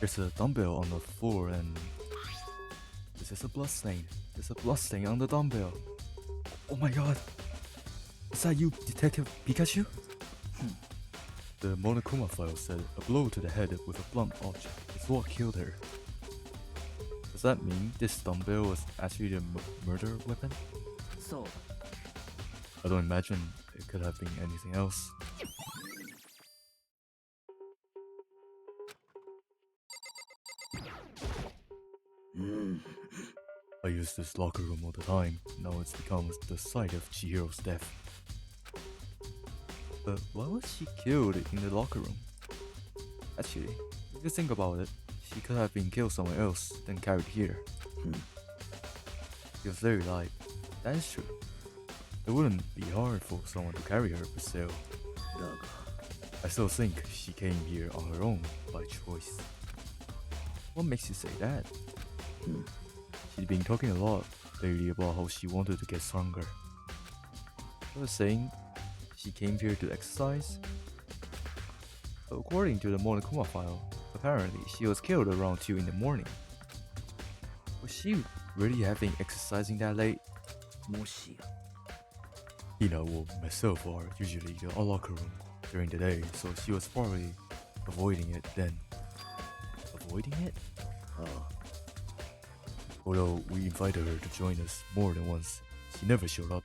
There's a dumbbell on the floor and this is a blood stain. There's a blood stain on the dumbbell. Oh my god. Is that you, Detective Pikachu? The Monokuma file said a blow to the head with a blunt object is what killed her. Does that mean this dumbbell was actually the murder weapon? So, I don't imagine it could have been anything else. I use this locker room all the time. Now it's become the site of Chihiro's death. But why was she killed in the locker room? Actually, if you think about it, she could have been killed somewhere else, then carried here. She was very light. That is true. It wouldn't be hard for someone to carry her, but still. I still think she came here on her own, by choice. What makes you say that? She's been talking a lot lately about how she wanted to get stronger. I was saying she came here to exercise. But according to the Monokuma file, apparently she was killed around 2 in the morning. Was she really having exercising that late? もしや Hina or myself are usually in the locker room during the day, so she was probably avoiding it then. Avoiding it? Although we invited her to join us more than once, she never showed up.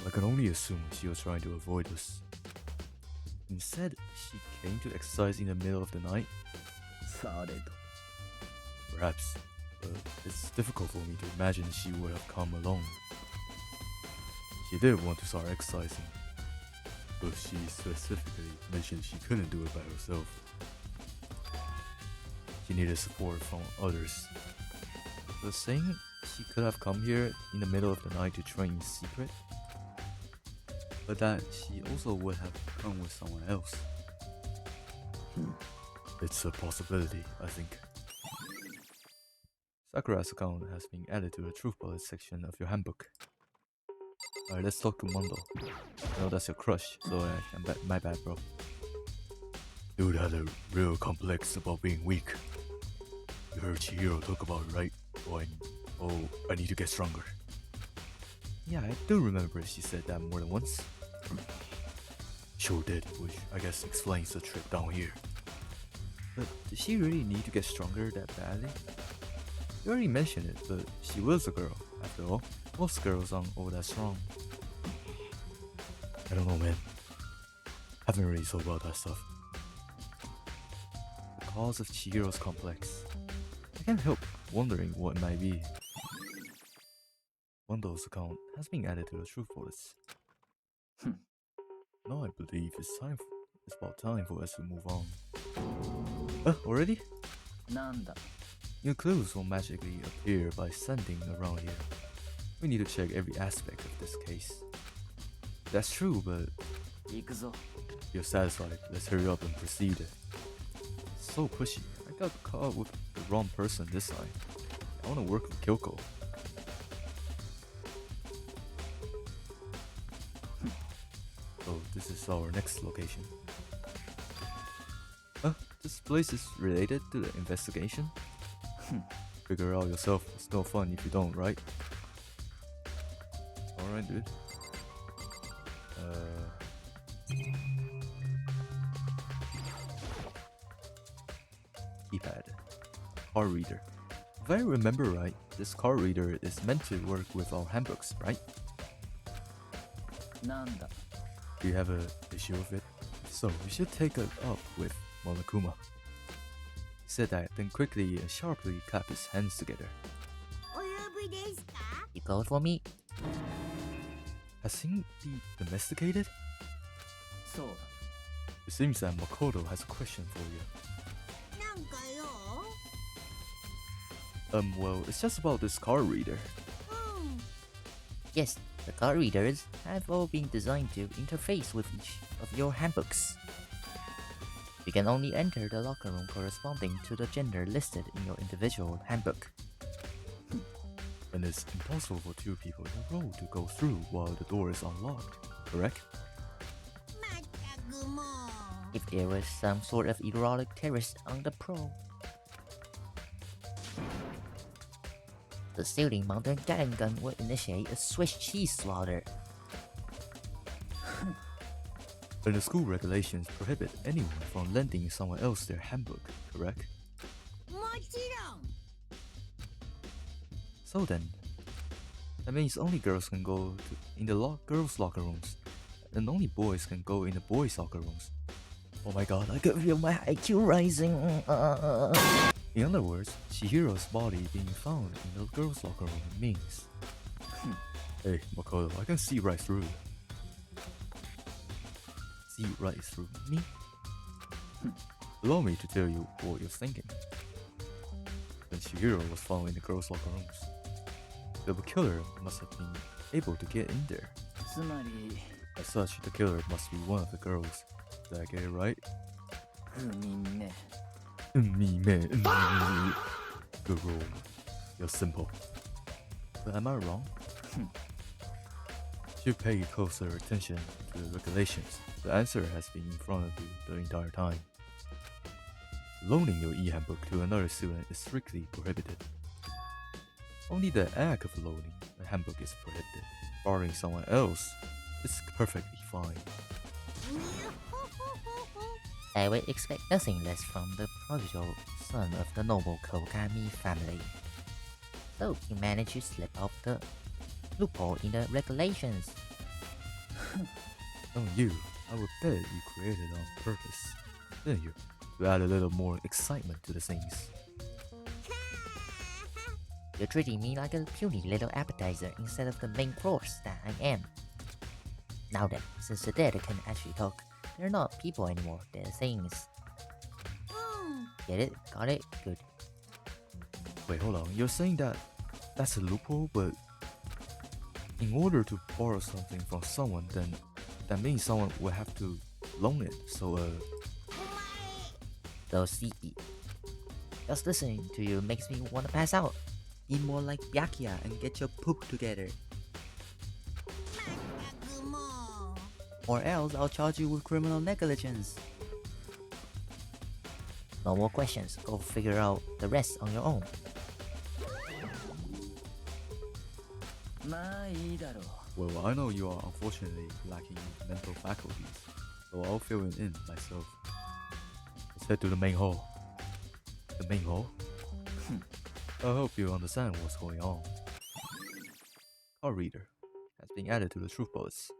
I can only assume she was trying to avoid us. Instead, she came to exercise in the middle of the night? されど Perhaps, but it's difficult for me to imagine she would have come alone. She did want to start exercising, but she specifically mentioned she couldn't do it by herself. She needed support from others. But saying she could have come here in the middle of the night to train in secret, but that she also would have come with someone else. It's a possibility, I think. Sakura's account has been added to the Truth Bullet section of your handbook. Alright, let's talk to Mondo. I know that's your crush, so my bad, bro. Dude had a real complex about being weak. You heard Chihiro talk about it, right? I need to get stronger. Yeah, I do remember she said that more than once. Sure did, which I guess explains the trip down here. But did she really need to get stronger that badly? You already mentioned it, but she was a girl, after all. Most girls aren't all that strong. I don't know, man. Haven't really thought about that stuff. The cause of Chihiro's complex. I can't help wondering what it might be. Mondo's account has been added to the Truth Bullets. Now I believe it's about time for us to move on. Already? なんだ New clues will magically appear by sending around here. We need to check every aspect of this case. That's true, but 行くぞ you're satisfied. Let's hurry up and proceed. So pushy. I got caught with the wrong person this time. I want to work with Kyoko. So this is our next location. This place is related to the investigation? Figure out yourself. It's no fun if you don't, right? Alright, dude. Keypad. Card reader. If I remember right, this card reader is meant to work with our handbooks, right? なんだ Do you have an issue with it? So we should take it up with Monokuma. He said that, then quickly and sharply clapped his hands together. お呼びですか You call for me? Has he been domesticated? そうだ It seems that Makoto has a question for you. なんかよ Well, it's just about this card reader. Yes, the card readers have all been designed to interface with each of your handbooks. You can only enter the locker room corresponding to the gender listed in your individual handbook. And it's impossible for two people in a row to go through while the door is unlocked, correct? まったくもう if there was some sort of erotic terrorist on the prowl. The shooting mountain cannon gun will initiate a Swiss cheese slaughter. And the school regulations prohibit anyone from lending someone else their handbook, correct? もちろん So then, that means only girls can go in the girls' locker rooms, and only boys can go in the boys' locker rooms. Oh my god, I can feel my IQ rising. In other words, Chihiro's body being found in the girls' locker room means... Hey, Makoto, I can see right through. See right through me? Allow me to tell you what you're thinking. When Chihiro was found in the girls' locker rooms, the killer must have been able to get in there. つまり As such, the killer must be one of the girls. Did I get it right? 不眠ね Me, man. Good roll. You're simple. But am I wrong? You pay closer attention to the regulations. The answer has been in front of you the entire time. Loaning your e-handbook to another student is strictly prohibited. Only the act of loaning a handbook is prohibited. Borrowing someone else is perfectly fine. I would expect nothing less from the prodigal son of the noble Kogami family. So you managed to slip off the loophole in the regulations. Knowing you, I would bet you created it on purpose, didn't you? To add a little more excitement to the scenes. You're treating me like a puny little appetizer instead of the main course that I am. Now then, since the dead can actually talk, they're not people anymore, they're things. Get it? Got it? Good. Wait, hold on. You're saying that that's a loophole, but in order to borrow something from someone, then that means someone will have to loan it. So, So sleepy. Just listening to you makes me want to pass out. Eat more like Byakuya and get your poop together. まったくもう Or else I'll charge you with criminal negligence. No more questions. Go figure out the rest on your own. まあいいだろう well, I know you are unfortunately lacking mental faculties, so I'll fill it in myself. Let's head to the main hall. The main hall? I hope you understand what's going on. Card reader has been added to the truth bullets.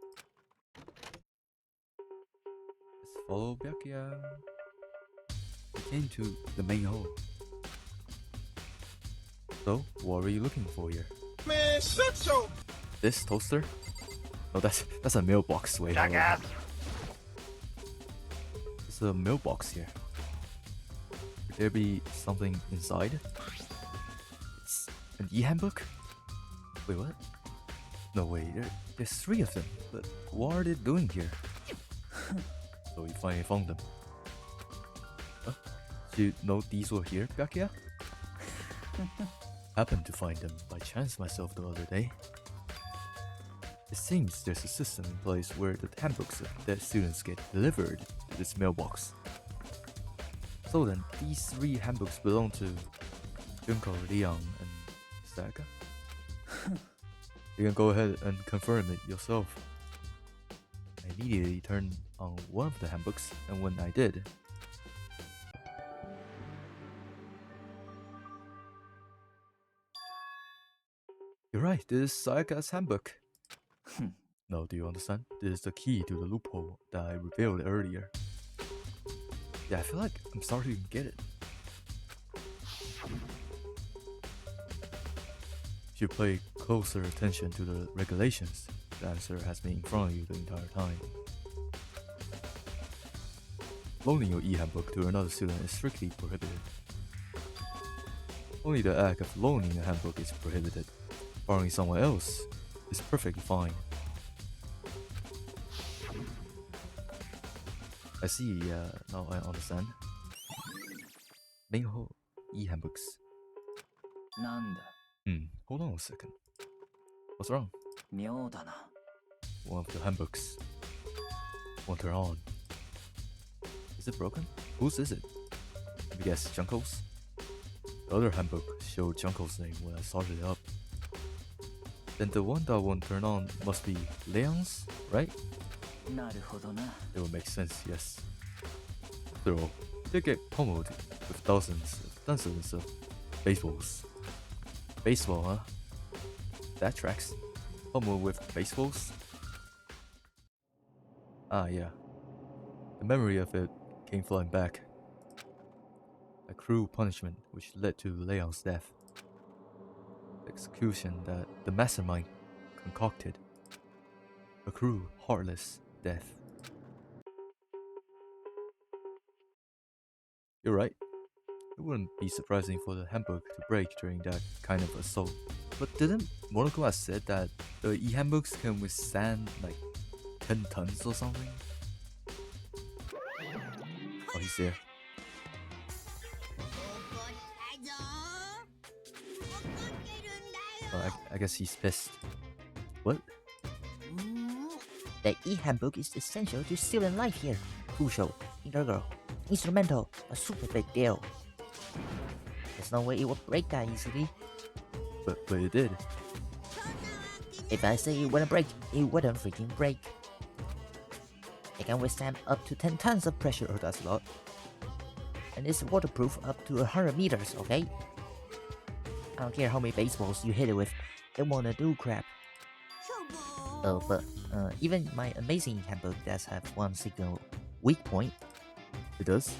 Let's follow Byakuya. We came to the main hall. So, what are you looking for here? Man, shut your... This toaster? No, that's a mailbox. Wait, hold on. There's a mailbox here. Could there be something inside? It's an e-handbook? Wait, what? No, wait, there's 3 of them, but what are they doing here? So you finally found them. Huh? Did you know these were here, Byakuya? Happened to find them by chance myself the other day. It seems there's a system in place where the handbooks of dead students get delivered to this mailbox. So then, these 3 handbooks belong to Junko, Liang, and Saga? You can go ahead and confirm it yourself. I immediately turned on one of the handbooks, and when I did, you're right, this is Sayaka's handbook. No, do you understand? This is the key to the loophole that I revealed earlier. Yeah, I feel like I'm starting to get it. If you pay closer attention to the regulations, the answer has been in front of you the entire time. Loaning your e-handbook to another student is strictly prohibited. Only the act of loaning a handbook is prohibited. Borrowing someone else is perfectly fine. I see, now I understand. Minho e-handbooks. なんだ Hold on a second. What's wrong? 妙だな One of the handbooks. Won't turn on. Is it broken? Whose is it? Let me guess, Junko's? The other handbook showed Junko's name when I started it up. Then the one that won't turn on must be Leon's, right? なるほどな。 It would make sense, yes. After all, he did get pummeled with dozens of baseballs. Baseball, huh? That tracks. Pummeled with baseballs? Ah, yeah. The memory of it came flying back. A cruel punishment which led to Leon's death. The execution that the mastermind concocted. A cruel, heartless death. You're right. It wouldn't be surprising for the handbook to break during that kind of assault. But didn't Monokuma said that the e-handbooks can withstand like 10 tons or something? Oh, he's there. 怒ったぞ怒ってるんだ Oh, よ I guess he's pissed. What? うん The e-handbook is essential to student life here. Crucial, integral, instrumental, a super big deal. There's no way it would break that easily. But it did. そんなわけ If I say it wouldn't break, it wouldn't freaking break. It can withstand up to 10 tons of pressure. Oh, that's a lot. And it's waterproof up to 100 meters, okay? I don't care how many baseballs you hit it with, it won't do crap. しょぼ Oh, but even my amazing handbook does have one single weak point, It does?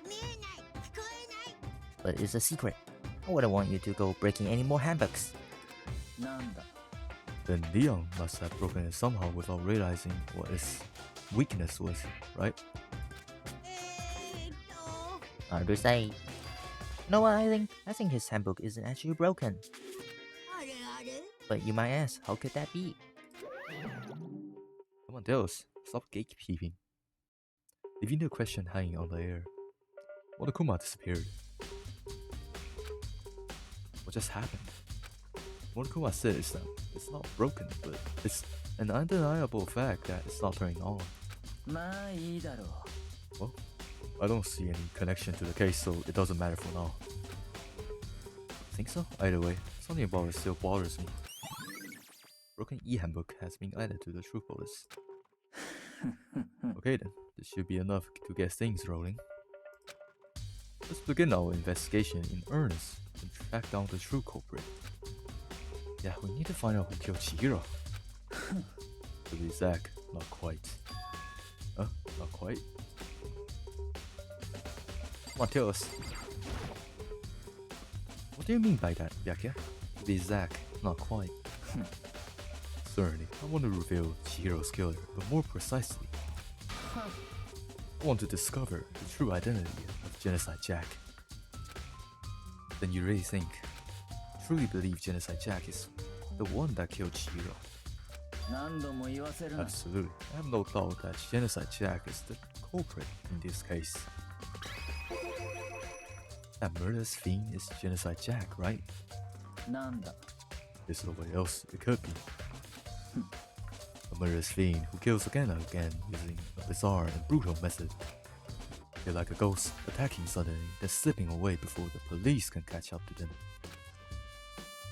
見えない聞こえない but it's a secret. I wouldn't want you to go breaking any more handbooks. なんだ。 Then Leon must have broken it somehow without realizing what its weakness was, right? Hard to say. You know what I think? I think his handbook isn't actually broken. あれあれ But you might ask, how could that be? Come on, tell us. Stop gatekeeping. Leaving the question hanging on the air. Monokuma disappeared. What just happened? Monokuma says that it's not broken, but it's an undeniable fact that it's not turning on. まあいいだろう。 Well, I don't see any connection to the case, so it doesn't matter for now. Think so? Either way, something about it still bothers me. Broken e-handbook has been added to the truth bullets. Okay then, this should be enough to get things rolling. Let's begin our investigation in earnest and track down the true culprit. Yeah, we need to find out who killed Chihiro. To be exact, not quite. Huh? Not quite? Come on, tell us. What do you mean by that, Byakuya? To be exact, not quite. Certainly, I want to reveal Chihiro's killer, but more precisely, I want to discover the true identity of Genocide Jack. Then you really think, truly believe Genocide Jack is the one that killed Chihiro? 何度も言わせるな。 Absolutely. I have no doubt that Genocide Jack is the culprit in this case. That murderous fiend is Genocide Jack, right? なんだ。 There's nobody else it could be. A murderous fiend who kills again and again using a bizarre and brutal method. They're like a ghost, attacking suddenly, then slipping away before the police can catch up to them.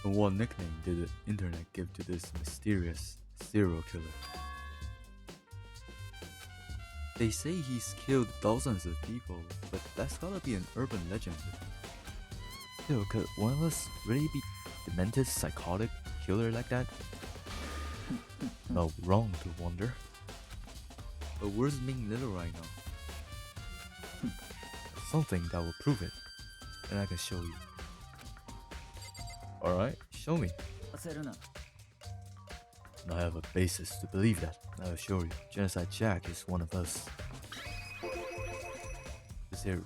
And what nickname did the internet give to this mysterious serial killer? They say he's killed thousands of people, but that's gotta be an urban legend. Still, could one of us really be demented, psychotic killer like that? No, wrong to wonder. But where's Ming Little right now? Something that will prove it, and I can show you. Alright, show me. 言わせるな。 And I have a basis to believe that, I assure you. Genocide Jack is one of us. Is there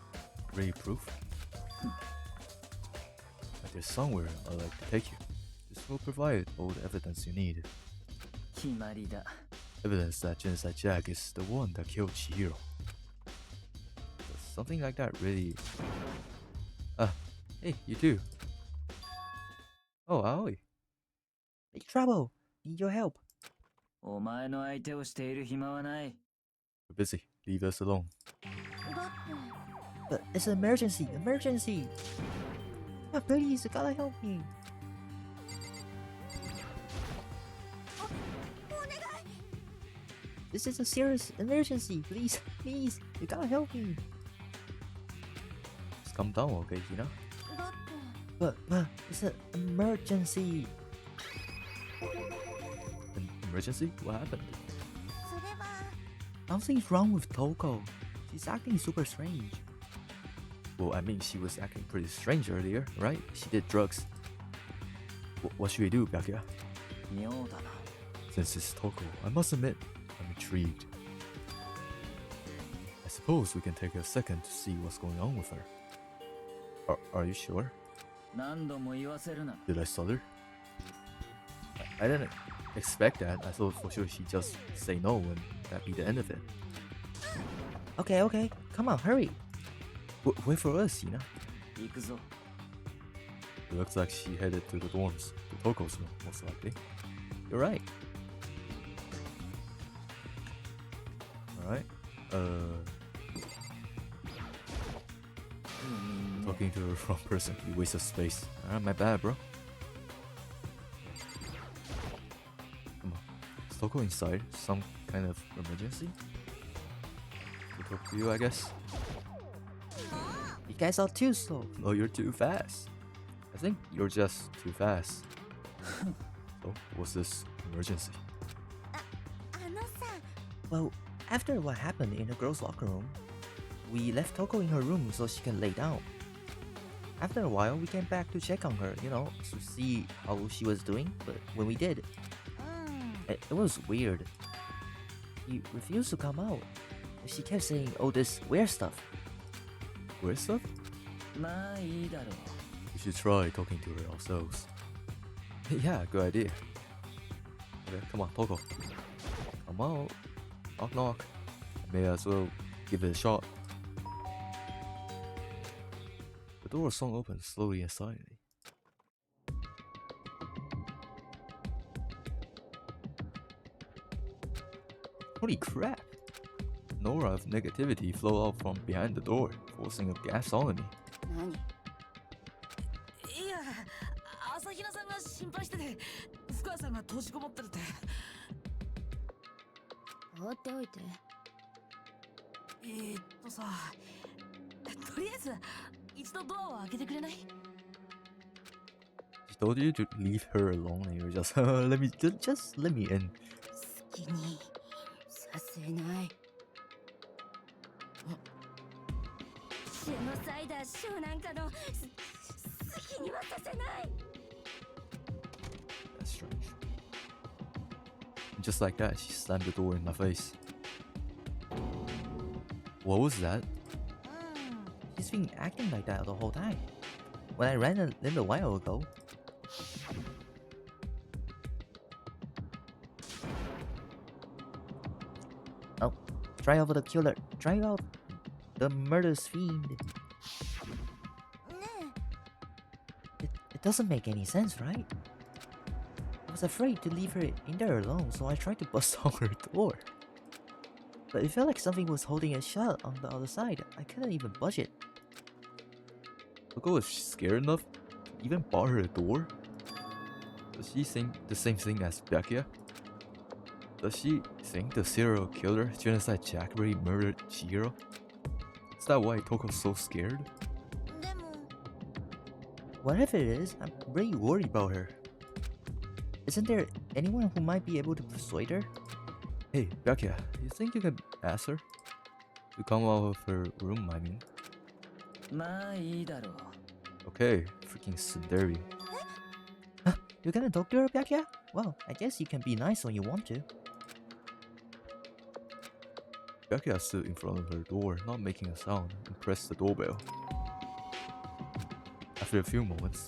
really proof? But there's somewhere I'd like to take you. This will provide all the evidence you need. 決まりだ。 Evidence that Genocide Jack is the one that killed Chihiro. Does something like that really... Ah, hey, you too. Oh, Aoi. Big trouble. Need your help. お前の相手をしている暇はない。 We're busy. Leave us alone. だっ But it's an emergency! Emergency! Ah, please, you gotta help me! お願い This is a serious emergency! Please, please, you gotta help me! Just calm down, okay, Hina? だって But, it's an emergency! An emergency? What happened? それは Something's wrong with Toko. She's acting super strange. Well, I mean, she was acting pretty strange earlier, right? She did drugs. What should we do, Byakuya? 妙だな。 Since it's Toko, I must admit, I'm intrigued. I suppose we can take a second to see what's going on with her. Are you sure? 何度も言わせるな。 Did I stutter? I didn't expect that. I thought for sure she'd just say no and that'd be the end of it. Okay, okay, come on, hurry! Wait for us, Hina. 行くぞ。 It looks like she headed to the dorms, to Toko's room, most likely. You're right. Alright. Talking to the wrong person, you waste of space. Alright, my bad, bro. Come on. Is Toko inside? Some kind of emergency? To talk to you, I guess? You guys are too slow. Oh, you're too fast. I think you're just too fast. So, what's this emergency? あのさ Well, after what happened in the girls' locker room, we left Toko in her room so she can lay down. After a while, we came back to check on her, to see how she was doing, but when we did, うん it was weird. She refused to come out. She kept saying all this weird stuff. Weird stuff? まあいいだろう。 We should try talking to her ourselves. Yeah, good idea. Okay, come on, Toko. Come out. Knock knock. May as well give it a shot. The door swung open slowly and silently. Holy crap! An aura of negativity flowed out from behind the door, forcing a gas on me. 何いや、朝比奈さんが心配してて、深谷さんが閉じこもってるって。放っておいてさ、とりあえず一度ドアを開けてくれない？ She told you to leave her alone and you're just just let me in. 好きにさせないシュノサイダーシュなんかの好きにはさせない That's strange. And just like that, she slammed the door in my face. What was that? She's been acting like that the whole time. When I ran a little while ago, oh, try out the killer. Try out the murderous fiend. ね It doesn't make any sense, right? I was afraid to leave her in there alone, so I tried to bust down her door. But it felt like something was holding it shut on the other side. I couldn't even budge it. Toko was scared enough to even bar her door? Does she think the same thing as Byakuya? Does she think the serial killer Genocide Jack really murdered Chihiro? Is that why Toko's so scared? でも Whatever it is, I'm really worried about her. Isn't there anyone who might be able to persuade her? Hey, Byakuya, you think you can ask her? To come out of her room, I mean. まあいいだろう。 Okay, freaking Sundari. You're gonna talk to her, Byakuya? Well, I guess you can be nice when you want to. Byakuya stood in front of her door, not making a sound, and pressed the doorbell. After a few moments,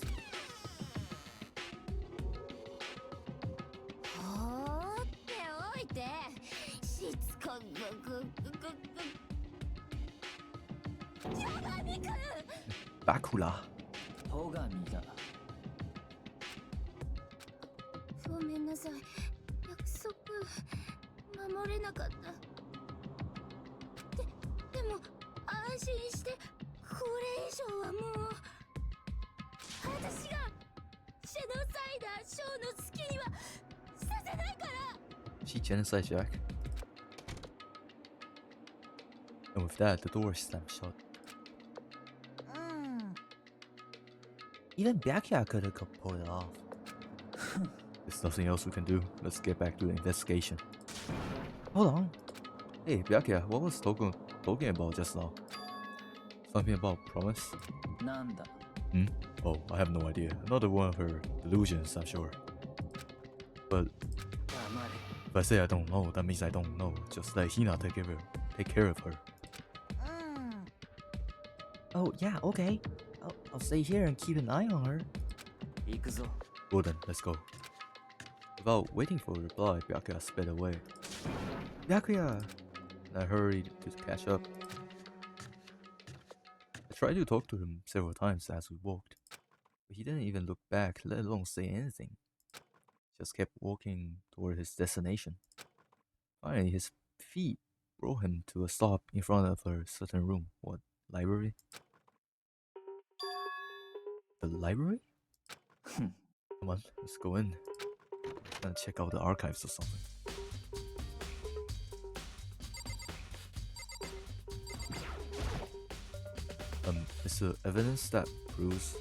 放っておいてしつこくやだみくん Bakula. 戸上だ。ごめんなさい約束守れなかったでも安心してこれ以上はもう私がシェノサイダーショーの好きにはさせないから。 She genocide Jack. And with that, the door slammed shut. Even Byakuya could have pulled it off. There's nothing else we can do. Let's get back to the investigation. Hold on. Hey, Byakuya, what was Togo talking about just now? Something about promise? なんだ Oh, I have no idea. Another one of her delusions, I'm sure. But 黙れ if I say I don't know, that means I don't know. Just let Hina take care of her. Oh, yeah, okay. I'll stay here and keep an eye on her. 行くぞ Well then, let's go. Without waiting for a reply, Byakuya sped away. Byakuya! And I hurried to catch up. I tried to talk to him several times as we walked, but he didn't even look back, let alone say anything. Just kept walking toward his destination. Finally, his feet brought him to a stop in front of a certain room. What, library? The library? Come on, let's go in. Gonna check out the archives or something. Is there evidence that proves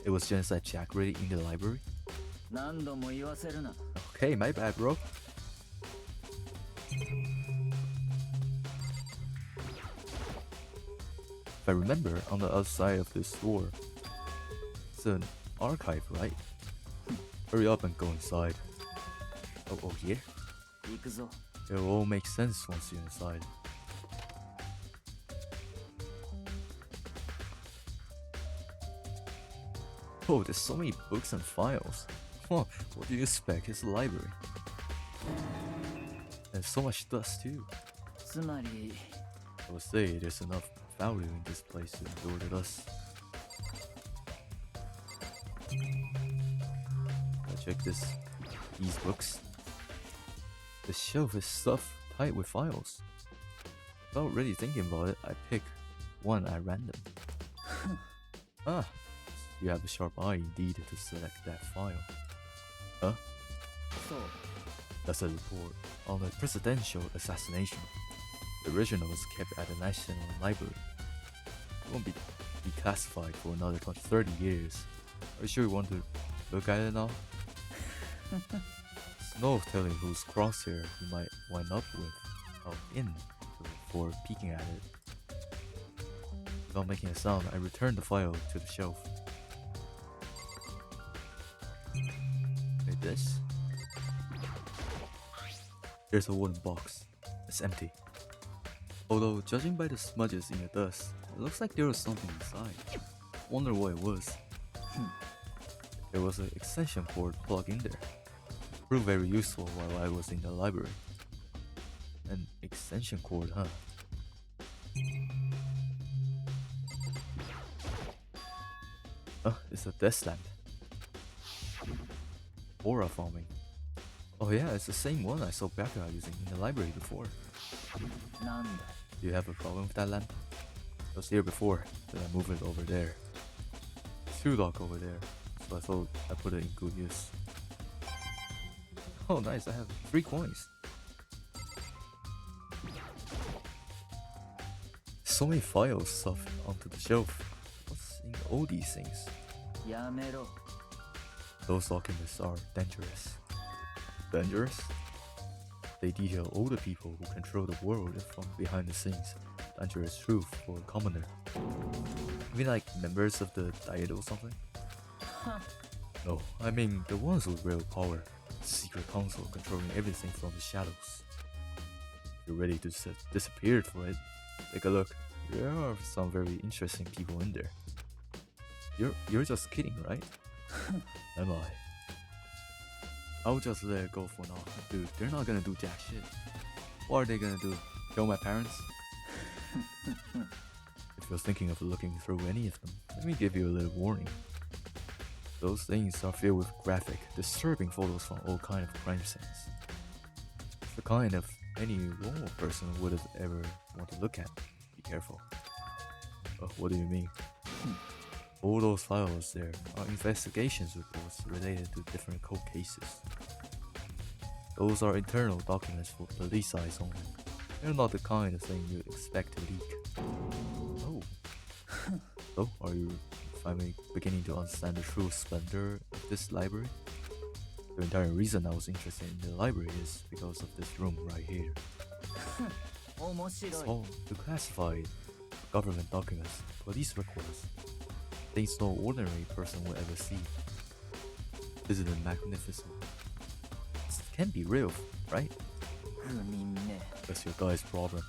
it was Genocide Jack really in the library? 何度も言わせるな Okay, my bad, bro. If I remember, on the other side of this door, it's an archive, right? Hurry up and go inside. Oh, here? 行くぞ It will all make sense once you're inside. Oh, there's so many books and files. What do you expect? It's a library. There's so much dust too. つまり I would say there's enough value in this place to endure the dust. Check these books. The shelf is stuffed tight with files. Without really thinking about it, I pick one at random. You have a sharp eye indeed to select that file. Huh? そう That's a report on a presidential assassination. The original was kept at the National Library. It won't be declassified for another 30 years. Are you sure you want to look at it now? There's no telling whose crosshair you might wind up before peeking at it. Without making a sound, I return the file to the shelf. Like this. There's a wooden box. It's empty. Although, judging by the smudges in the dust, it looks like there was something inside. Wonder what it was. There was an extension cord plugged in there. Proved very useful while I was in the library. An extension cord, huh? It's a desk lamp. Aura farming. Oh yeah, it's the same one I saw Byakuya using in the library before. なんだ Do you have a problem with that lamp? It was here before, then I moved it over there. It's too dark over there, so I thought I'd put it in good use. Oh nice, I have 3 coins. So many files stuffed onto the shelf. What's in all these things? やめろ Those documents are dangerous. Dangerous? They detail all the people who control the world from behind the scenes. Dangerous truth for a commoner. You mean like members of the Diet or something? No, I mean the ones with real power. Secret council controlling everything from the shadows. If you're ready to disappear for it, take a look. There are some very interesting people in there. You're just kidding, right? Am I? I'll just let it go for now. Dude, they're not gonna do jack shit. What are they gonna do? Kill my parents? If you're thinking of looking through any of them, let me give you a little warning. Those things are filled with graphic, disturbing photos from all kinds of crime scenes. It's the kind of any normal person would have ever want to look at. Be careful. What do you mean? All those files there are investigations reports related to different cold cases. Those are internal documents for police eyes only. They're not the kind of thing you'd expect to leak. Oh. So, are you finally beginning to understand the true splendor of this library? The entire reason I was interested in the library is because of this room right here. It's all to classify government documents, police records, things no ordinary person would ever see. Isn't it magnificent? This can't be real, right? That's your guy's problem.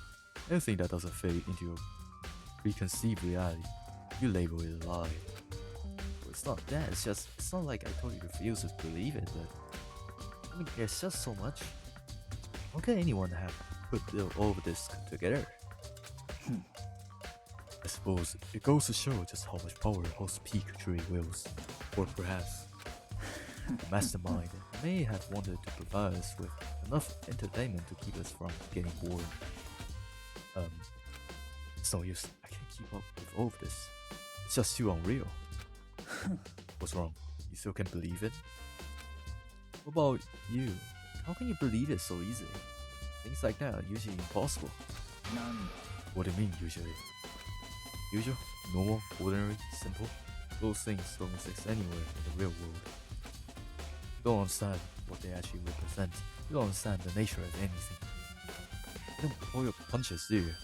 Anything that doesn't fit into your preconceived reality, you label it a lie. Well, it's not that, it's not like I told you to refuse to believe it, but I mean, there's just so much. How can anyone have put all of this together? I suppose it goes to show just how much power a host peak truly wields. Or perhaps the mastermind may have wanted to provide us with enough entertainment to keep us from getting bored. It's no use. I can't keep up with all of this. It's just too unreal. What's wrong? You still can't believe it? What about you? How can you believe it so easily? Things like that are usually impossible. What do you mean, usually? Usual, normal, ordinary, simple? Those things don't exist anywhere in the real world. You don't understand what they actually represent. You don't understand the nature of anything. You don't pull your punches, do you?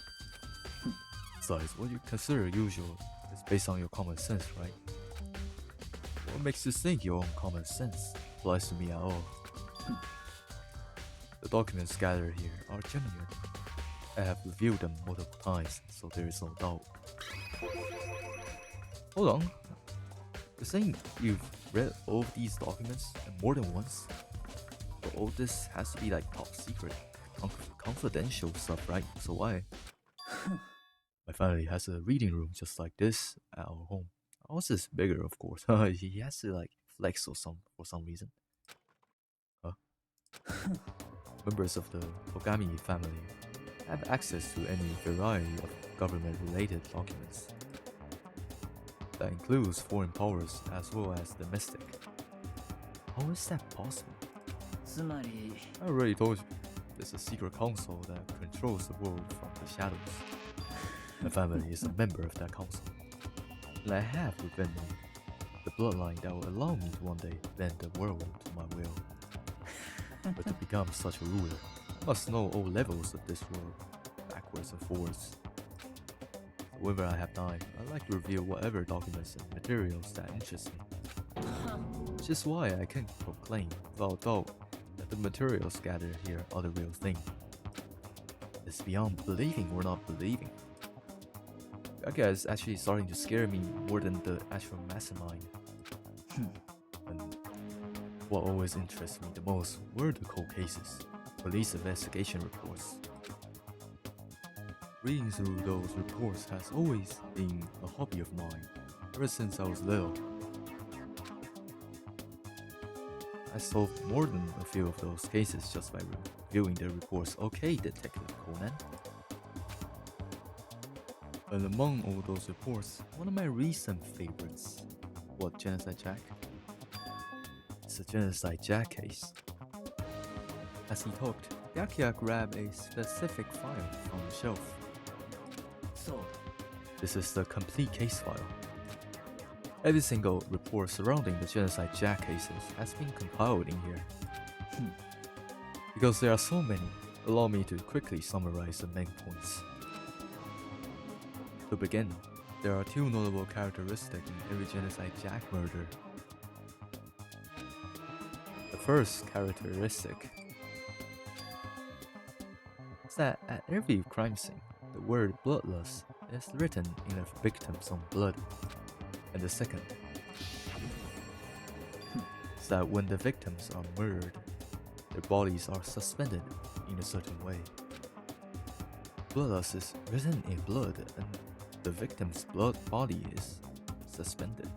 Besides, what you consider usual is based on your common sense, right? What makes you think your own common sense applies to me at all? The documents gathered here are genuine. I have reviewed them multiple times, so there is no doubt. Hold on. You're saying you've read all of these documents and more than once? But all this has to be like top secret, confidential stuff, right? So why? My family has a reading room just like this at our home. Ours is bigger, of course. He has to like flex or for some reason. Huh? Members of the Ogami family have access to any variety of government-related documents. That includes foreign powers as well as domestic. How is that possible? I already told you, there's a secret council that controls the world from the shadows. My family is a member of that council, and I have within me the bloodline that will allow me to one day bend the world to my will. But to become such a ruler, I must know all levels of this world, backwards and forwards. Whenever I have time, I like to review whatever documents and materials that interest me. Which is why I can proclaim without doubt that the materials gathered here are the real thing. It's beyond believing or not believing. That guy is actually starting to scare me more than the actual mastermind. And what always interests me the most were the cold cases, police investigation reports. Reading through those reports has always been a hobby of mine, ever since I was little. I solved more than a few of those cases just by reviewing the reports. Okay, Detective Conan. And among all those reports, one of my recent favorites. What, Genocide Jack? It's a Genocide Jack case. As he talked, Byakuya grabbed a specific file from the shelf. This is the complete case file. Every single report surrounding the Genocide Jack cases has been compiled in here. Because there are so many, allow me to quickly summarize the main points. To begin, there are two notable characteristics in every Genocide Jack murder. The first characteristic is that at every crime scene, the word bloodlust is written in a victim's own blood. And the second is that when the victims are murdered, their bodies are suspended in a certain way. Bloodlust is written in blood, and the victim's body is suspended.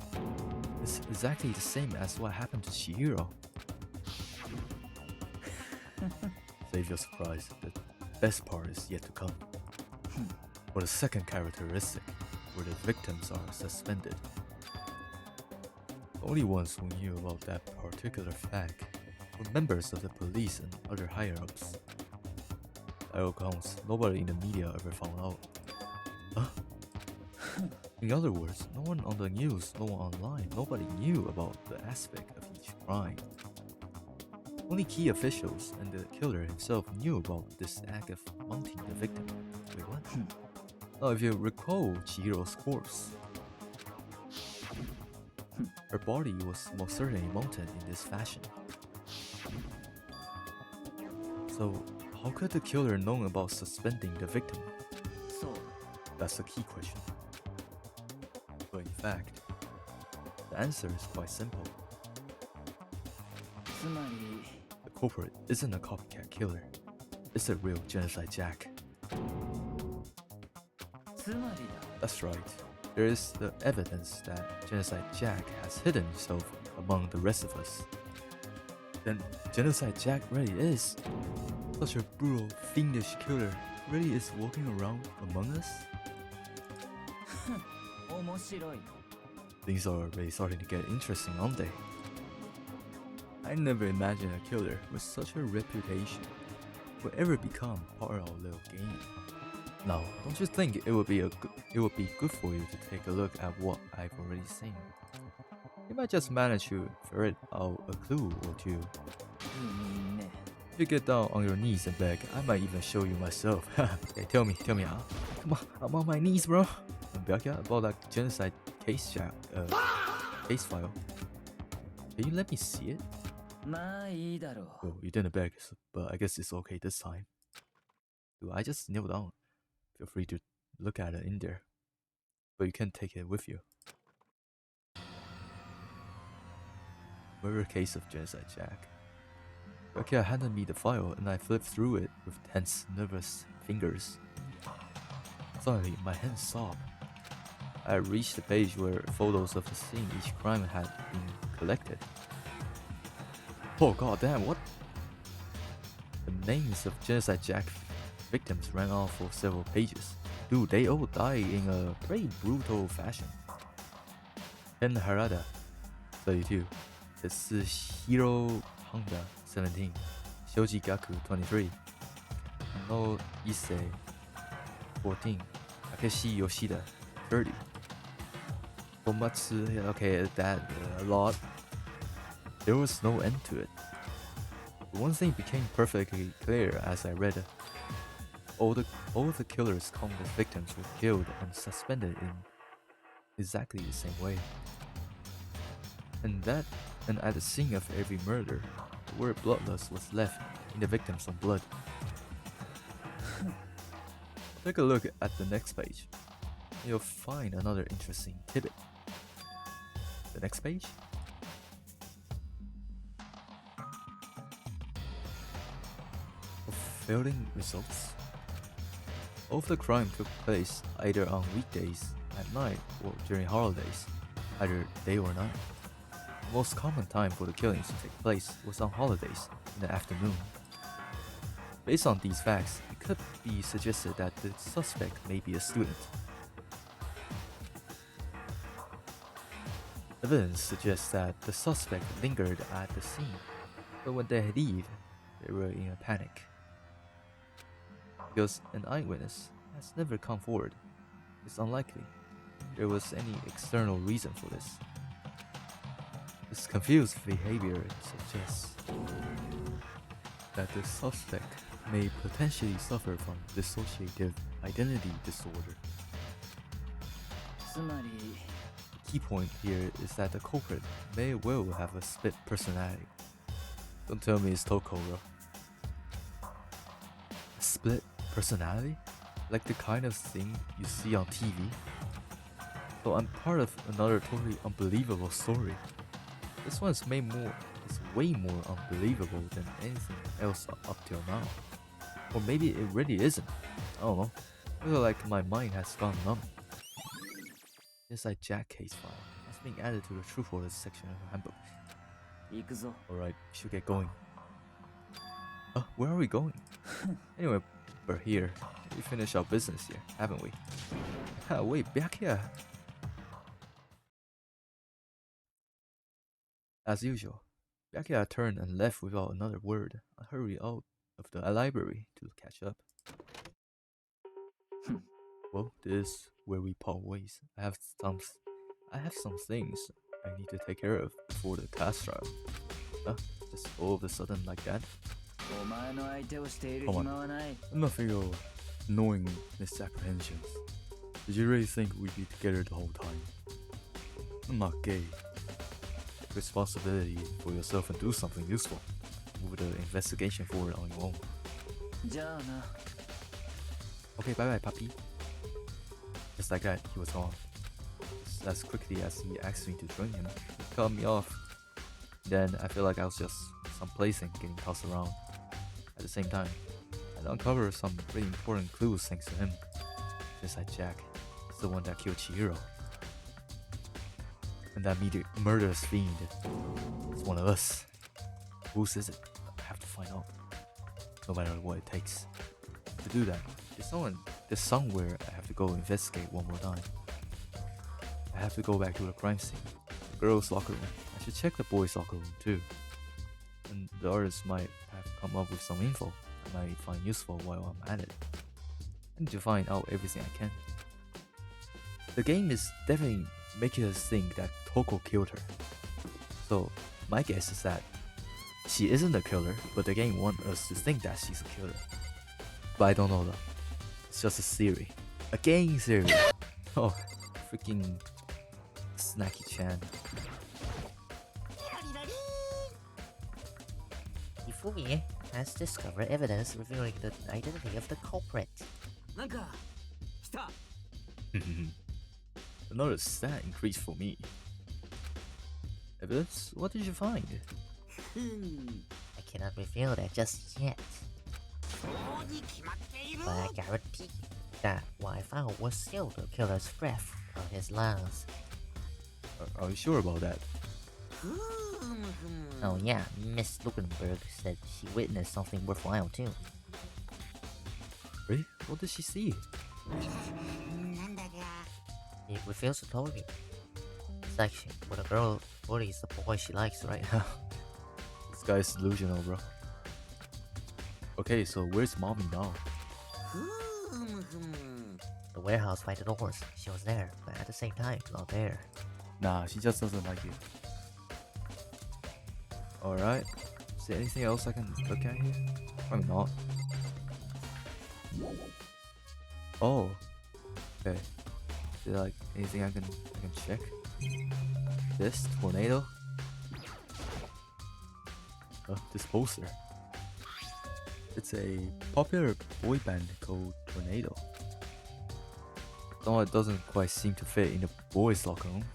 It's exactly the same as what happened to Chihiro. Save your surprise, the best part is yet to come. For the second characteristic, where the victims are suspended. The only ones who knew about that particular fact were members of the police and other higher-ups. By all accounts, nobody in the media ever found out. Huh? In other words, no one on the news, no one online, nobody knew about the aspect of each crime. Only key officials and the killer himself knew about this act of mounting the victim. Wait, what? Now, if you recall Chihiro's corpse, her body was most certainly mounted in this fashion. So, how could the killer known about suspending the victim? そう That's the key question. But in fact, the answer is quite simple. つまり The culprit isn't a copycat killer. It's a real Genocide Jack. つまり That's right. There is the evidence that Genocide Jack has hidden himself among the rest of us. Then Genocide Jack really is such a brutal, fiendish killer. Really is walking around among us? だ面白い Things are really starting to get interesting, aren't they? I never imagined a killer with such a reputation would ever become part of our little game. Now, don't you think it would be good for you to take a look at what I've already seen? You might just manage to ferret out a clue or two. いいね If you get down on your knees and beg, I might even show you myself. Okay, tell me, come on, I'm on my knees, bro. And Byakuya, about that genocide case file. Can you let me see it? まあいいだろう Oh, you didn't beg, but I guess it's okay this time. Dude, I just kneel down. Feel free to look at it in there. But you can't take it with you. Murder case of Genocide Jack. Byakuya handed me the file and I flipped through it with tense, nervous fingers. Suddenly, my hands sobbed. I reached the page where photos of the scene each crime had been collected. Oh goddamn, what? The names of Genocide Jack victims ran off for several pages. Dude, they all died in a pretty brutal fashion. Ken Harada, 32. Tetsuhiro Honda, 17. Shoji Gaku, 23. No Issei, 14. Takeshi Yoshida, 30. Komatsu, okay, that a lot. There was no end to it. But one thing became perfectly clear as I read it. All the killer's countless victims were killed and suspended in exactly the same way. And at the scene of every murder, the word bloodless was left in the victim's own blood. Take a look at the next page. You'll find another interesting tidbit. The next page? Failing results? All of the crime took place either on weekdays, at night, or during holidays, either day or night. The most common time for the killings to take place was on holidays in the afternoon. Based on these facts, it could be suggested that the suspect may be a student. Evidence suggests that the suspect lingered at the scene, but when they leave, they were in a panic. Because an eyewitness has never come forward, it's unlikely there was any external reason for this. This confused behavior suggests that the suspect may potentially suffer from dissociative identity disorder. つまり The key point here is that the culprit may well have a split personality. Don't tell me it's Toko, bro. A split personality? Like the kind of thing you see on TV? So I'm part of another totally unbelievable story. This one is way more unbelievable than anything else up till now. Or maybe it really isn't. I don't know. I feel like my mind has gone numb. Genocide Jack case file has been added to the Truth Orders section of the handbook. 行くぞ Alright, we should get going. Where are we going? Anyway, we're here. We finished our business here, haven't we? Wait, Byakuya! As usual, Byakuya turned and left without another word. I hurried out of the library to catch up. Well, this is where we part ways. I have some things I need to take care of before the class trial. Huh? Just all of a sudden like that? お前の相手をしている Come on. 暇はない I'm not for your annoying misapprehensions. Did you really think we'd be together the whole time? I'm not gay. Take responsibility for yourself and do something useful. Move the investigation forward on your own. じゃあな Okay, bye bye, puppy. Just like that, he was gone. Just as quickly as he asked me to join him, he cut me off. Then I feel like I was just someplace and getting tossed around. At the same time, I uncovered some really important clues thanks to him. Just like Jack, he's the one that killed Chihiro. And that murderous fiend is one of us. Whose is it? I have to find out. No matter what it takes. To do that, there's somewhere I have to go investigate one more time. I have to go back to the crime scene, the girls' locker room. I should check the boys' locker room too. And the artists might have come up with some info I might find useful while I'm at it. I need to find out everything I can. The game is definitely making us think that Toko killed her. So my guess is that she isn't a killer, but the game wants us to think that she's a killer. But I don't know though. It's just a theory. A game theory. Oh, freaking Snacky-chan. Ifumi has discovered evidence revealing the identity of the culprit. なんか来た Another stat increase for me. Evidence? What did you find? I cannot reveal that just yet, そうに決まっている but I guarantee that what I found was still the killer's breath on his lungs. Are you sure about that? Oh yeah, Miss Lukenberg said she witnessed something worthwhile too. Really? What did she see? なんだか It reveals the story. It's like when a girl bullies the boy she likes right now. This guy's delusional, bro. Okay, so where's mommy now? The warehouse by the doors. She was there, but at the same time, not there. Nah, she just doesn't like it. Alright. Is there anything else I can look at here? Probably not. Oh. Okay. Is there like anything I can check? This tornado? This poster. It's a popular boy band called Tornado. Though it doesn't quite seem to fit in the boys' locker room.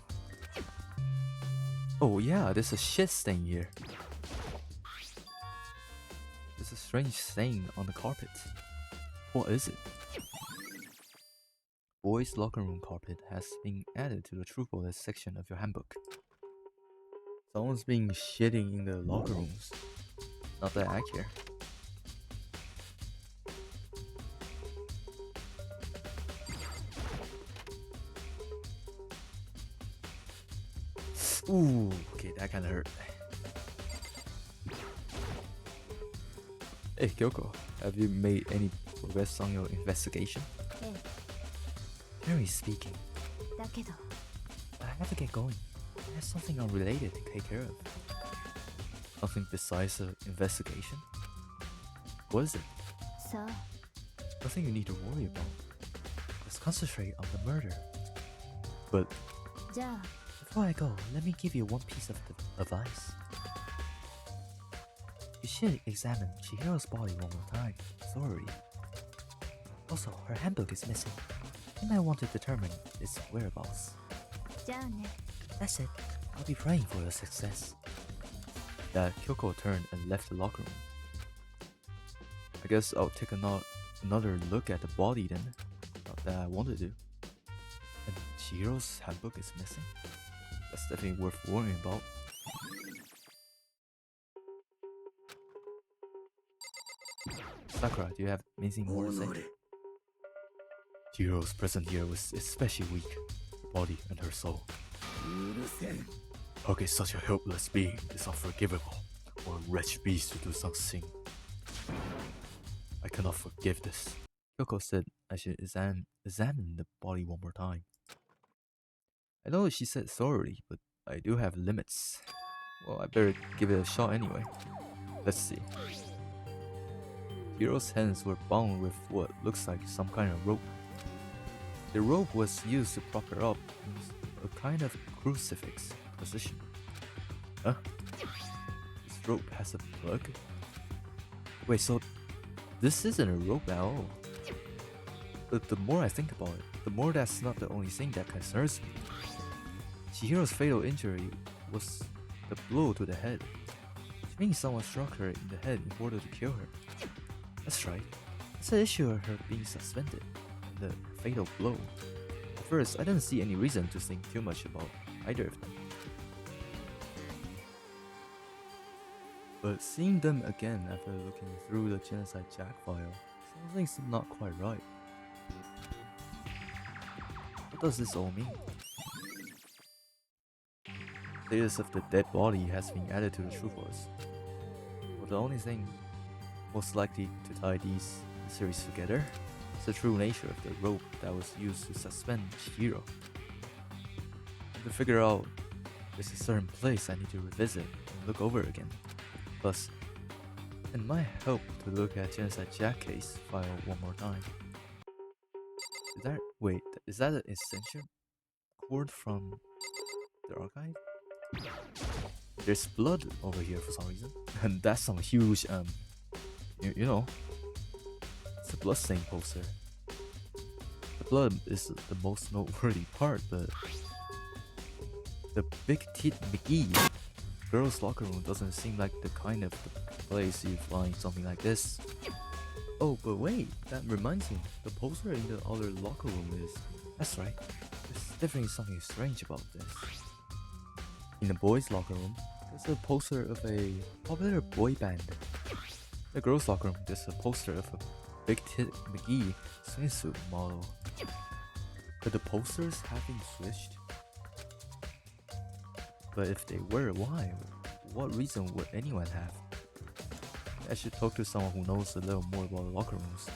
Oh yeah, there's a shit stain here. There's a strange stain on the carpet. What is it? Boys' locker room carpet has been added to the True Bullet section of your handbook. Someone's been shitting in the locker rooms. Not that I care. Ooh, okay, that kinda hurt. Hey, Kyoko, have you made any progress on your investigation? Terry speaking. だけど I have to get going. I have something unrelated to take care of. Something besides the investigation? What is it? そう Nothing you need to worry about. Let's concentrate on the murder. But じゃあ before I go, let me give you one piece of advice. You should examine Chihiro's body one more time, thoroughly. Also, her handbook is missing. You might want to determine its whereabouts. じゃあね That's it. I'll be praying for your success. That Kyoko turned and left the locker room. I guess I'll take another look at the body then. Not that I want to do. And Chihiro's handbook is missing? That's definitely worth worrying about. Sakura, do you have anything more to say? Chihiro's present here was especially weak, her body and her soul. How can such a helpless being is unforgivable, or a wretched beast to do something? I cannot forgive this. Kyoko said I should examine the body one more time. I know she said thoroughly, but I do have limits. Well, I better give it a shot anyway. Let's see. Chihiro's hands were bound with what looks like some kind of rope. The rope was used to prop her up in a kind of crucifix position. Huh? This rope has a plug? Wait, so this isn't a rope at all. But the more I think about it, the more that's not the only thing that concerns me. Chihiro's fatal injury was the blow to the head, which means someone struck her in the head in order to kill her. That's right. It's the issue of her being suspended, and the fatal blow. At first, I didn't see any reason to think too much about either of them. But seeing them again after looking through the Genocide Jack file, something's not quite right. What does this all mean? The status of the dead body has been added to the truth list. Well, the only thing most likely to tie these series together is the true nature of the rope that was used to suspend Chihiro. To figure out, there's a certain place I need to revisit and look over again. Plus, it might help to look at Genocide Jack case file one more time. Is that an extension cord from the archive? There's blood over here for some reason, and that's some huge you know, it's a bloodstain poster. The blood is the most noteworthy part, but the Big Tit McGee girls' locker room doesn't seem like the kind of place you'd find something like this. Oh, but wait, that reminds me, the poster in the other locker room is... That's right, there's definitely something strange about this. In the boys' locker room, there's a poster of a popular boy band. In the girls' locker room, there's a poster of a Big Tit McGee swimsuit model. But the posters have been switched? But if they were, why? What reason would anyone have? I should talk to someone who knows a little more about locker rooms.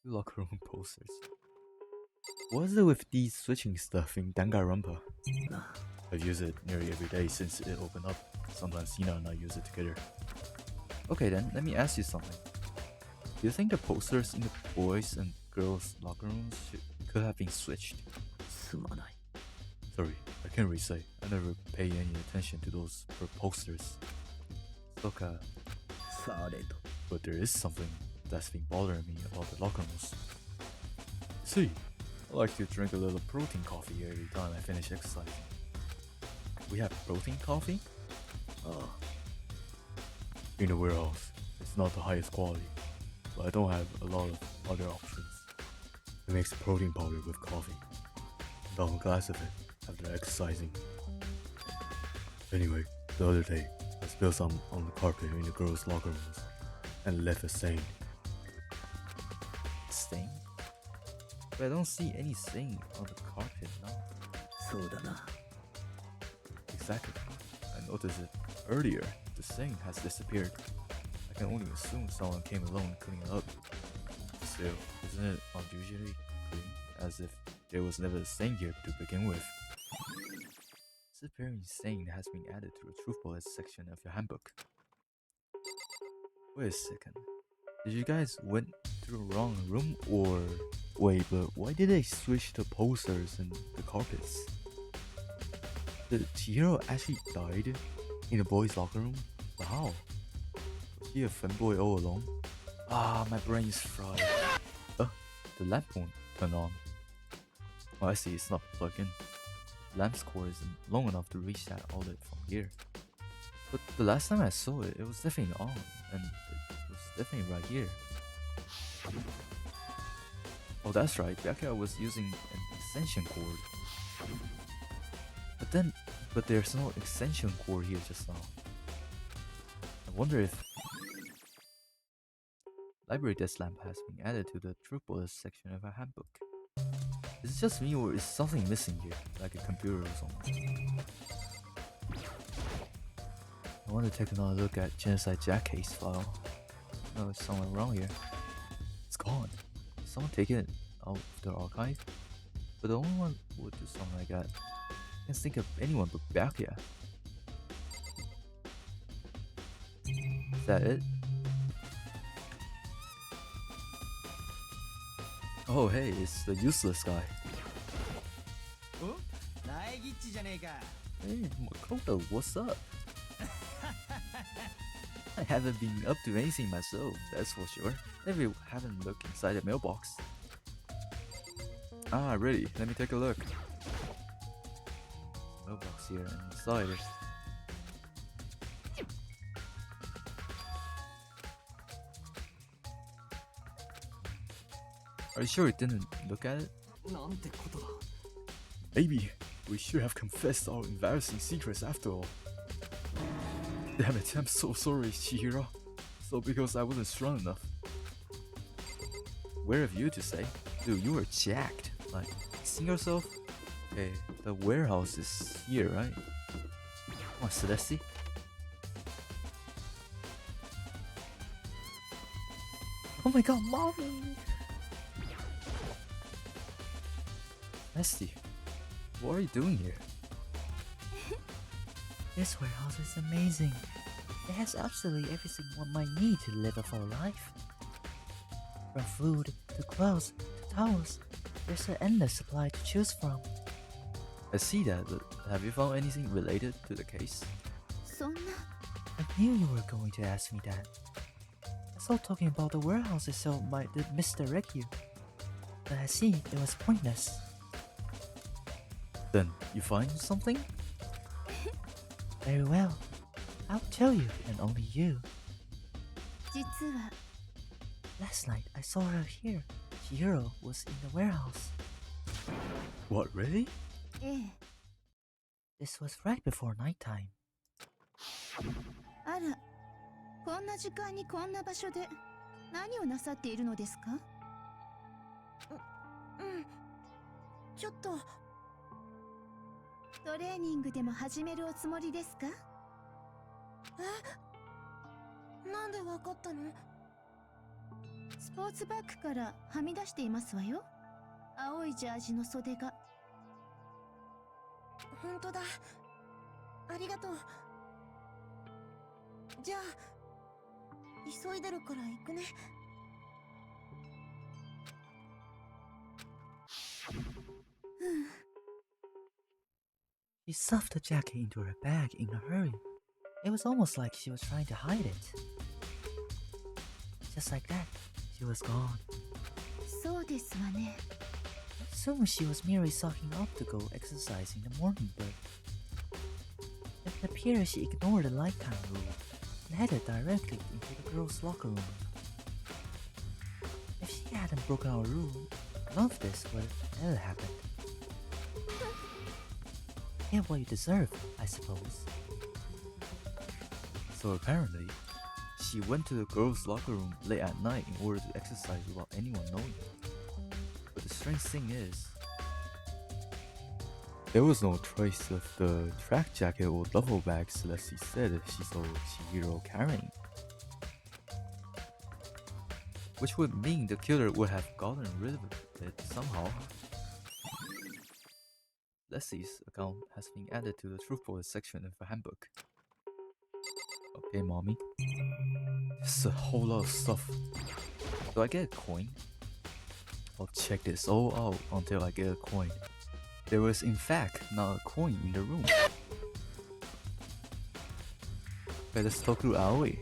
Locker room posters. What is it with these switching stuff in danganronpa? I've used it nearly every day since it opened up. Sometimes Hina and I use it together. Okay then, let me ask you something. Do you think the posters in the boys and girls locker rooms could have been switched? Sorry, I can't really say. I never pay any attention to those posters. Soka. But there is something that's been bothering me about the locker rooms. See, I like to drink a little protein coffee every time I finish exercising. We have protein coffee? In the warehouse, it's not the highest quality, but I don't have a lot of other options. It makes protein powder with coffee. Down a glass of it after exercising. Anyway, the other day, I spilled some on the carpet in the girls' locker rooms and left a stain. Stain? But I don't see any stain on the carpet now. Exactly. I noticed it earlier. The stain has disappeared. I can only assume someone came along cleaning it up. Still, isn't it unusually clean? As if there was never a stain here to begin with. Disappearing stain has been added to the truth bullets section of your handbook. Wait a second. Did you guys went to the wrong room or... Wait, but why did they switch the posters and the carpets? Did Chihiro actually died in the boys' locker room? But how? Was he a fanboy all along? Ah, my brain is fried. The lamp won't turn on. Oh, I see, it's not plugged in. The lamp's cord isn't long enough to reach that outlet from here. But the last time I saw it, it was definitely on, and it was definitely right here. Oh, that's right, Byakuya was using an extension cord. But there's no extension cord here just now. I wonder if... Library desk lamp has been added to the truth bullet section of our handbook. Is it just me or is something missing here, like a computer or something? I want to take another look at Genocide Jack case file. No, it's somewhere around here. It's gone. Did someone take it out of the archive? But the only one would do something like that. I can't think of anyone but Byakuya. Is that it? Oh hey, it's the useless guy. Hey, Makoto, what's up? I haven't been up to anything myself, that's for sure. Never haven't looked inside the mailbox. Ah, ready. Let me take a look. Mailbox here and inside it. Are you sure you didn't look at it? Maybe we should have confessed our embarrassing secrets after all. Damn it, I'm so sorry, Chihiro. So because I wasn't strong enough. Where of you to say? Dude, you were jacked. Like, seeing yourself? Okay, the warehouse is here, right? Come on, Celeste. Oh my god, mommy! Celeste, what are you doing here? This warehouse is amazing. It has absolutely everything one might need to live a full life. From food, to clothes, to towels, there's an endless supply to choose from. I see that, but have you found anything related to the case? そんな I knew you were going to ask me that. I thought talking about the warehouse itself might misdirect you. But I see it was pointless. Then, you find something? Very well. I'll tell you and only you. 実は Last night I saw her here. Chihiro was in the warehouse. What, really? ええ This was right before nighttime. あらこんな時間にこんな場所で何をなさっているのですかちょっとトレーニングでも始めるおつもりですかえなんでわかったのスポーツバッグからはみ出していますわよ青いジャージの袖が本当だありがとうじゃあ急いでるから行くね She stuffed the jacket into her bag in a hurry. It was almost like she was trying to hide it. Just like that, she was gone. そうですわね Soon she was merely socking up to go exercise in the morning, but it appeared she ignored the nighttime rule and headed directly into the girls' locker room. If she hadn't broken our rule, none of this would have ever happened. Get what you deserve, I suppose. So apparently, she went to the girls' locker room late at night in order to exercise without anyone knowing. But the strange thing is, there was no trace of the track jacket or duffel bag Celeste said she saw Chihiro carrying. Which would mean the killer would have gotten rid of it somehow. Leslie's account has been added to the truth bullet section of the handbook. Okay, mommy. This is a whole lot of stuff. Do I get a coin? I'll check this all out until I get a coin. There was in fact not a coin in the room. Okay, let's talk to Aoi.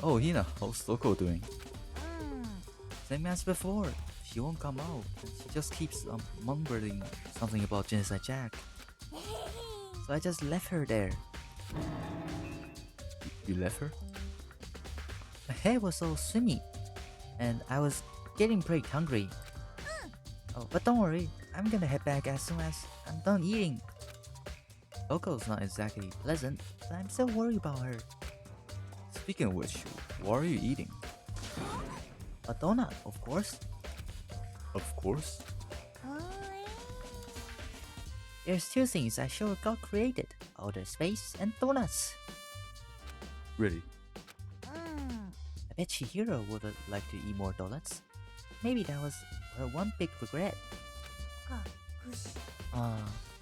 Oh, Hina, how's Toko doing? Same as before. She won't come out. She just keeps mumbling something about Genocide Jack. So I just left her there. You left her? My hair was all swimmy, and I was getting pretty hungry. Oh, but don't worry, I'm gonna head back as soon as I'm done eating. Toko's not exactly pleasant, but I'm still worried about her. Speaking of which, what are you eating? A donut, of course. Of course. There's two things I sure got created: outer space and donuts. Really? I bet Chihiro would have liked to eat more donuts. Maybe that was her one big regret.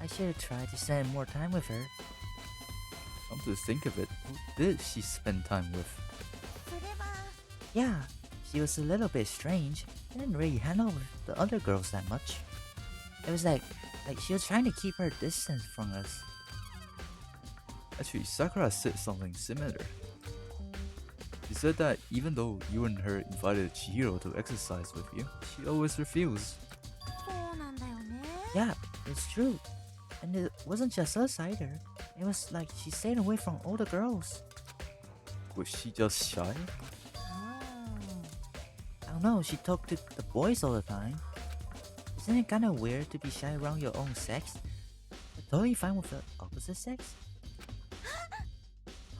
I should have tried to spend more time with her. Come to think of it, who did she spend time with? Yeah, she was a little bit strange. Didn't really hang out with the other girls that much. It was like she was trying to keep her distance from us. Actually, Sakura said something similar. She said that even though you and her invited Chihiro to exercise with you, she always refused. Yeah, it's true. And it wasn't just us either. It was like she stayed away from all the girls. Was she just shy? I don't know, she talked to the boys all the time. Isn't it kinda weird to be shy around your own sex, but totally fine with the opposite sex?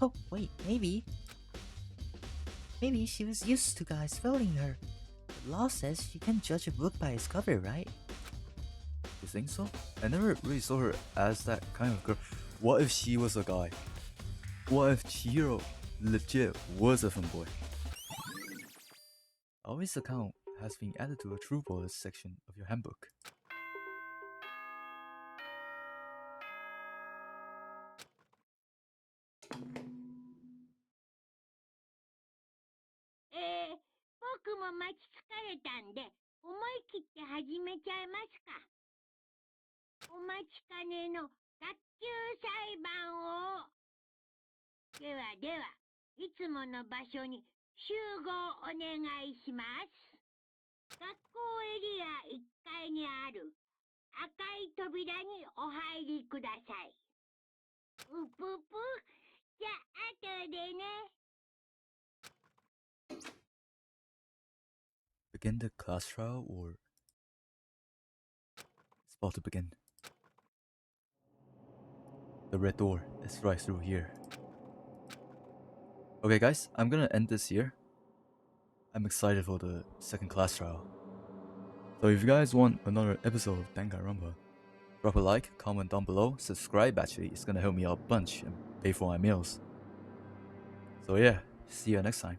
Oh, wait, maybe. Maybe she was used to guys failing her. The law says you can't judge a book by its cover, right? You think so? I never really saw her as that kind of girl. What if she was a guy? What if Chihiro legit was a fanboy? Always account has been added to a true bullets section of your handbook. Begin the class trial, or it's about to begin. The red door is right through here. Okay guys, I'm gonna end this here. I'm excited for the second class trial. So if you guys want another episode of Danganronpa, drop a like, comment down below, subscribe actually, it's gonna help me out a bunch and pay for my meals. So yeah, see you next time.